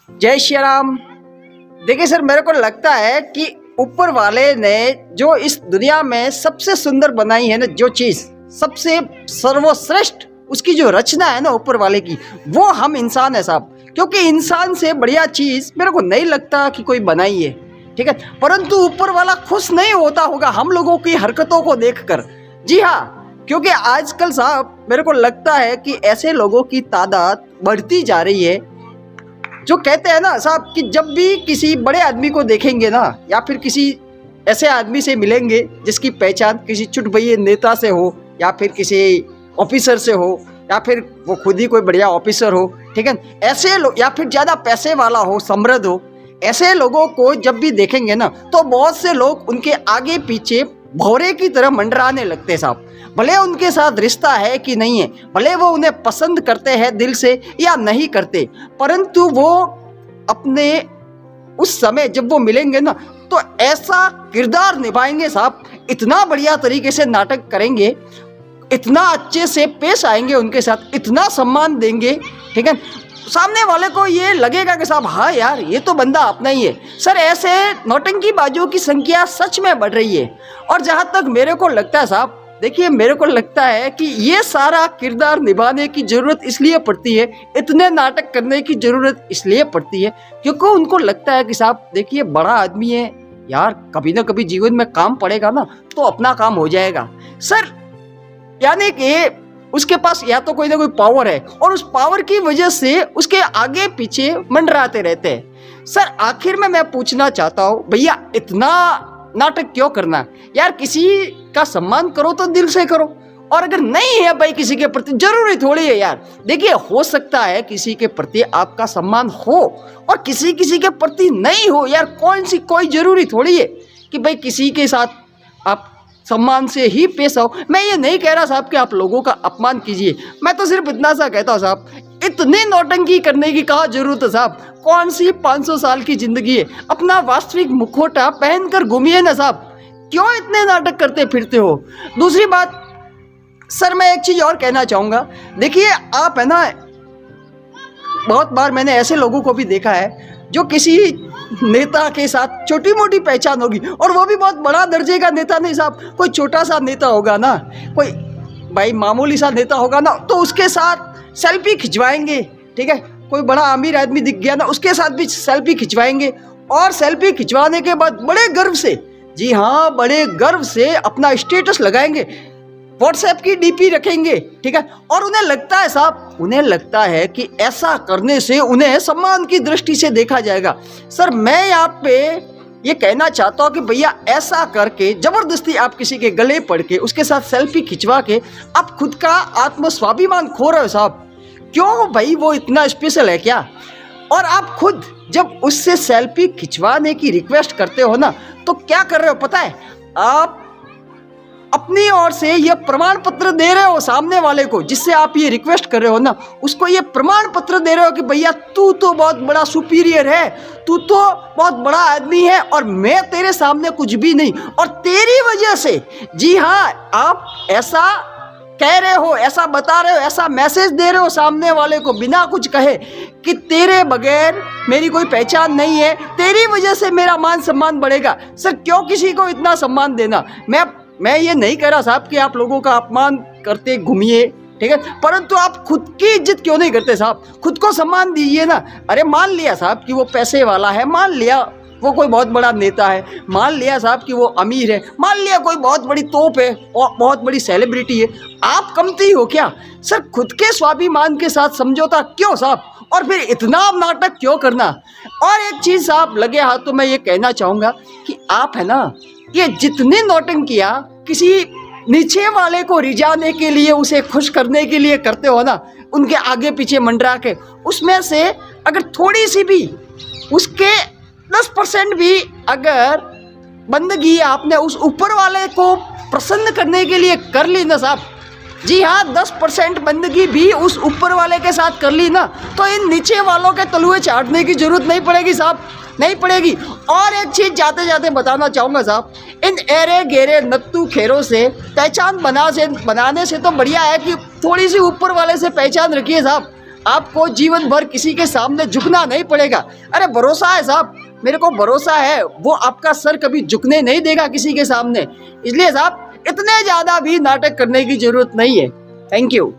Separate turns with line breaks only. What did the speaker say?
जय श्री राम। देखिए सर, मेरे को लगता है कि ऊपर वाले ने जो इस दुनिया में सबसे सुंदर बनाई है ना, जो चीज़ सबसे सर्वश्रेष्ठ उसकी जो रचना है ना ऊपर वाले की, वो हम इंसान है साहब। क्योंकि इंसान से बढ़िया चीज़ मेरे को नहीं लगता कि कोई बनाई है, ठीक है। परंतु ऊपर वाला खुश नहीं होता होगा हम लोगों की हरकतों को देखकर। जी हाँ, क्योंकि आजकल साहब मेरे को लगता है कि ऐसे लोगों की तादाद बढ़ती जा रही है जो कहते हैं ना साहब कि जब भी किसी बड़े आदमी को देखेंगे ना, या फिर किसी ऐसे आदमी से मिलेंगे जिसकी पहचान किसी चुटभइये नेता से हो, या फिर किसी ऑफिसर से हो, या फिर वो खुद ही कोई बढ़िया ऑफिसर हो, ठीक है, ऐसे लोग, या फिर ज़्यादा पैसे वाला हो, समृद्ध हो, ऐसे लोगों को जब भी देखेंगे ना तो बहुत से लोग उनके आगे पीछे भौरे की तरह मंडराने लगते साहब। भले उनके साथ रिश्ता है कि नहीं है, भले वो उन्हें पसंद करते हैं दिल से या नहीं करते, परंतु वो अपने उस समय जब वो मिलेंगे ना तो ऐसा किरदार निभाएंगे साहब, इतना बढ़िया तरीके से नाटक करेंगे, इतना अच्छे से पेश आएंगे उनके साथ, इतना सम्मान देंगे, ठीक है, सामने वाले को ये लगेगा कि साहब हाँ यार ये तो बंदा अपना ही है। सर ऐसे नौटंकीबाजों की संख्या सच में बढ़ रही है। और जहाँ तक मेरे को लगता है साहब, देखिए मेरे को लगता है कि ये सारा किरदार निभाने की ज़रूरत इसलिए पड़ती है, इतने नाटक करने की ज़रूरत इसलिए पड़ती है क्योंकि उनको लगता है कि साहब देखिए बड़ा आदमी है यार, कभी ना कभी जीवन में काम पड़ेगा ना तो अपना काम हो जाएगा। सर यानी कि उसके पास या तो कोई ना कोई पावर है और उस पावर की वजह से उसके आगे पीछे मंडराते रहते हैं। सर आखिर में मैं पूछना चाहता हूँ, भैया इतना नाटक क्यों करना यार? किसी का सम्मान करो तो दिल से करो, और अगर नहीं है भाई किसी के प्रति, जरूरी थोड़ी है यार। देखिए हो सकता है किसी के प्रति आपका सम्मान हो और किसी किसी के प्रति नहीं हो यार, कोई जरूरी थोड़ी है कि भाई किसी के साथ आप सम्मान से ही पेश आओ। मैं ये नहीं कह रहा साहब कि आप लोगों का अपमान कीजिए, मैं तो सिर्फ इतना सा कहता हूँ साहब, इतनी नौटंकी करने की कहाँ जरूरत है साहब? कौन सी 500 साल की जिंदगी है? अपना वास्तविक मुखौटा पहनकर घूमिए ना साहब, क्यों इतने नाटक करते फिरते हो? दूसरी बात सर, मैं एक चीज़ और कहना चाहूँगा। देखिए आप है ना, बहुत बार मैंने ऐसे लोगों को भी देखा है जो किसी नेता के साथ छोटी मोटी पहचान होगी, और वो भी बहुत बड़ा दर्जे का नेता नहीं साहब, कोई छोटा सा नेता होगा ना, कोई भाई मामूली सा नेता होगा ना, तो उसके साथ सेल्फी खिंचवाएंगे, ठीक है। कोई बड़ा अमीर आदमी दिख गया ना, उसके साथ भी सेल्फी खिंचवाएंगे, और सेल्फी खिंचवाने के बाद बड़े गर्व से, जी हाँ बड़े गर्व से अपना स्टेटस लगाएंगे, व्हाट्सएप की डीपी रखेंगे, ठीक है। और उन्हें लगता है साहब, उन्हें लगता है कि ऐसा करने से उन्हें सम्मान की दृष्टि से देखा जाएगा। सर मैं यहाँ पे ये कहना चाहता हूँ कि भैया ऐसा करके जबरदस्ती आप किसी के गले पड़ के उसके साथ सेल्फी खिंचवा के आप खुद का आत्मस्वाभिमान खो रहे हो साहब। क्यों भाई, वो इतना स्पेशल है क्या? और आप खुद जब उससे सेल्फी खिंचवाने की रिक्वेस्ट करते हो ना तो क्या कर रहे हो पता है? आप अपनी ओर से ये प्रमाण पत्र दे रहे हो सामने वाले को, जिससे आप ये रिक्वेस्ट कर रहे हो ना, उसको ये प्रमाण पत्र दे रहे हो कि भैया तू तो बहुत बड़ा सुपीरियर है, तू तो बहुत बड़ा आदमी है और मैं तेरे सामने कुछ भी नहीं, और तेरी वजह से, जी हाँ आप ऐसा कह रहे हो, ऐसा बता रहे हो, ऐसा मैसेज दे रहे हो सामने वाले को बिना कुछ कहे कि तेरे बगैर मेरी कोई पहचान नहीं है, तेरी वजह से मेरा मान सम्मान बढ़ेगा। सर क्यों किसी को इतना सम्मान देना? मैं ये नहीं कह रहा साहब कि आप लोगों का अपमान करते घूमिए, ठीक है, परंतु आप खुद की इज्जत क्यों नहीं करते साहब? खुद को सम्मान दीजिए ना। अरे मान लिया साहब कि वो पैसे वाला है, मान लिया वो कोई बहुत बड़ा नेता है, मान लिया साहब कि वो अमीर है, मान लिया कोई बहुत बड़ी तोप है और बहुत बड़ी सेलिब्रिटी है, आप कमती हो क्या? सर खुद के स्वाभिमान के साथ समझौता क्यों साहब? और फिर इतना नाटक क्यों करना? और एक चीज़ साहब लगे हाथ तो मैं ये कहना चाहूँगा कि आप है ना, ये जितनी नौटंकियाँ किसी नीचे वाले को रिझाने के लिए, उसे खुश करने के लिए करते हो ना, उनके आगे पीछे मंडरा के, उसमें से अगर थोड़ी सी भी, उसके 10% भी अगर बंदगी आपने उस ऊपर वाले को प्रसन्न करने के लिए कर ली ना साहब, जी हाँ 10% बंदगी भी उस ऊपर वाले के साथ कर ली ना, तो इन नीचे वालों के तलुए चाटने की जरूरत नहीं पड़ेगी साहब, नहीं पड़ेगी। और एक चीज़ जाते जाते बताना चाहूँगा साहब, इन एरे गेरे नत्तू खेरों से पहचान बनाने से तो बढ़िया है कि थोड़ी सी ऊपर वाले से पहचान रखिए साहब। आपको जीवन भर किसी के सामने झुकना नहीं पड़ेगा। अरे भरोसा है साहब, मेरे को भरोसा है, वो आपका सर कभी झुकने नहीं देगा किसी के सामने। इसलिए साहब इतने ज़्यादा भी नाटक करने की जरूरत नहीं है। Thank you.